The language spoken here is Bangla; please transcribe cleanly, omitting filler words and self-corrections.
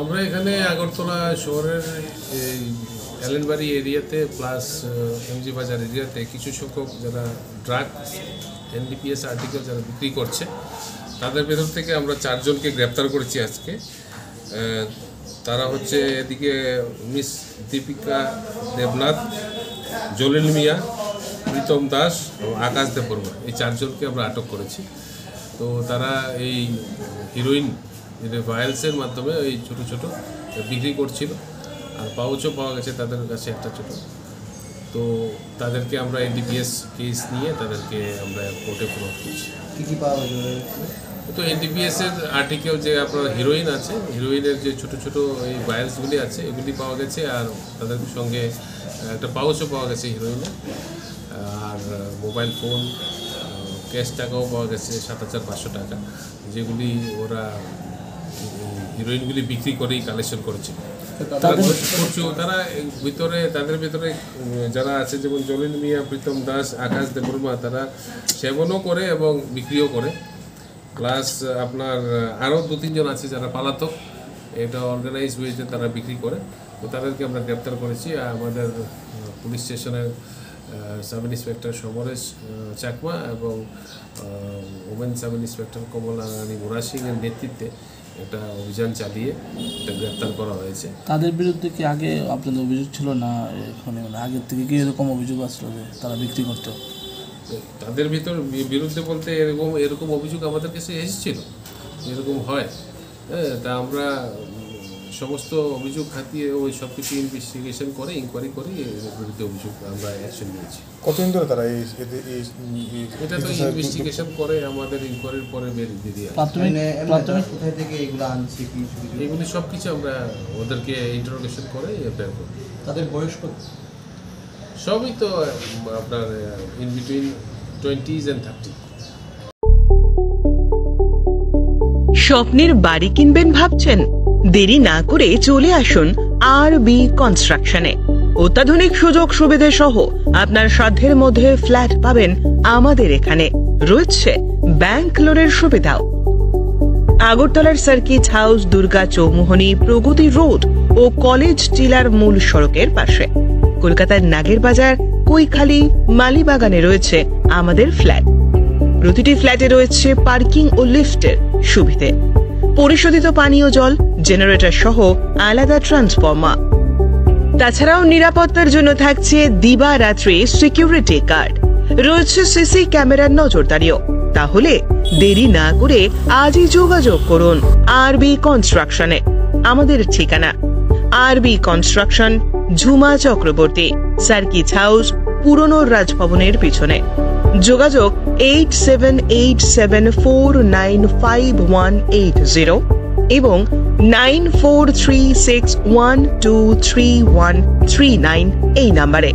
আমরা এখানে আগরতলা শহরের এই এলেনবাড়ি এরিয়াতে প্লাস এমজি বাজার এরিয়াতে কিছু সংখ্যক যারা ড্রাগস এনডিপিএস আর্টিকেল যারা বিক্রি করছে তাদের ভেতর থেকে আমরা 4 জনকে গ্রেপ্তার করেছি আজকে। তারা হচ্ছে এদিকে মিস দীপিকা দেবনাথ, জলিল মিয়া, প্রীতম দাস এবং আকাশ দেববর্মা, এই 4 জনকে আমরা আটক করেছি। তো তারা এই হিরোইন ভায়ালসের মাধ্যমে এই ছোটো ছোটো বিক্রি করছিল, আর পাউচও পাওয়া গেছে তাদের কাছে একটা ছোটো। তো তাদেরকে আমরা এনডিপিএস কেস নিয়ে তাদেরকে আমরা কোর্টে প্রয়োগ করছি। কী কী পাওয়া গেছে? তো এনডিপিএসের আর্টিকেল যে আপনার হিরোইন আছে, হিরোইনের যে ছোটো ছোটো এই ভায়ালসগুলি আছে এগুলি পাওয়া গেছে, আর তাদের সঙ্গে একটা পাউচও পাওয়া গেছে হিরোইনের, আর মোবাইল ফোন, ক্যাশ টাকাও পাওয়া গেছে 7,500 টাকা, যেগুলি ওরা হিরোইনগুলি বিক্রি করেই কালেকশন করেছিল। তারা ভিতরে তাদের ভিতরে যারা আছে যেমন জলিল মিয়া, প্রীতম দাস, আকাশ দেববর্মা, তারা সেবনও করে এবং বিক্রিও করে। প্লাস আপনার আরও 2-3 জন আছে যারা পালাতক, এটা অর্গানাইজ ওয়েতে তারা বিক্রি করে। তো তাদেরকে আমরা গ্রেপ্তার করেছি। আমাদের পুলিশ স্টেশনের সাব ইন্সপেক্টর সমরেশ চাকমা এবং ওমেন সাব ইন্সপেক্টর কমলা রানী মুরাসিংয়ের নেতৃত্বে একটা অভিযান চালিয়ে এটা গ্রেপ্তার করা হয়েছে। তাদের বিরুদ্ধে কি আগে আপনাদের অভিযোগ ছিল না? এখানে আগের থেকে কি এরকম অভিযোগ আসলো যে তারা বিক্রি করতো? তাদের বিরুদ্ধে বলতে এরকম অভিযোগ আমাদের কাছে এসেছিল, এরকম হয়। হ্যাঁ, তা আমরা সমস্ত অভিযোগ খাতিয়ে ওই সব কিছু ইনভেস্টিগেশন করে ইনকোয়ারি করে এর বিরুদ্ধে অভিযোগ আমরা অ্যাকশন নিয়েছি। কতদিন ধরে তারা এটা তো ইনভেস্টিগেশন করে আমাদের ইনকোয়ারির পরে বের দিয়ে কোথায় থেকে এগুলো আনছে, এগুলি সব কিছু আমরা ওদেরকে ইন্টারোগেশন করে বের করি। তাদের বয়স কত? সবই তো আপনার ইন বিটুইন 20s and 30। স্বপ্নের বাড়ি কিনবেন ভাবছেন? দেরি না করে চলে আসুন আরবি কনস্ট্রাকশনে। অত্যাধুনিক সুযোগ সুবিধা সহ আপনার সাধ্যের মধ্যে ফ্ল্যাট পাবেন আমাদের এখানে। রয়েছে ব্যাংক লোনের সুবিধাও। আগরতলার সার্কিট হাউস, দুর্গা চৌমুহনী, প্রগতি রোড ও কলেজ টিলার মূল সড়কের পাশে। কলকাতার নাগের বাজার, কৈখালি, মালিবাগানে রয়েছে আমাদের ফ্ল্যাট। প্রতিটি ফ্ল্যাটে রয়েছে পার্কিং ও লিফটের সুবিধে, পরিশোধিত পানীয় জল, জেনারেটর সহ আলাদা ট্রান্সফরমার। তাছাড়াও নিরাপত্তার জন্য থাকছে দিবারাত্রি সিকিউরিটি গার্ড, রয়েছে সিসি ক্যামেরার নজরদারিও। তাহলে দেরি না করে আজই যোগাযোগ করুন আরবি কনস্ট্রাকশনে। আমাদের ঠিকানা আরবি construction, Jhuma Chakraborty, circuit house, পুরনো রাজভবনের পিছনে। যোগাযোগ 8787495180 এবং 9436123139 এই নাম্বারে।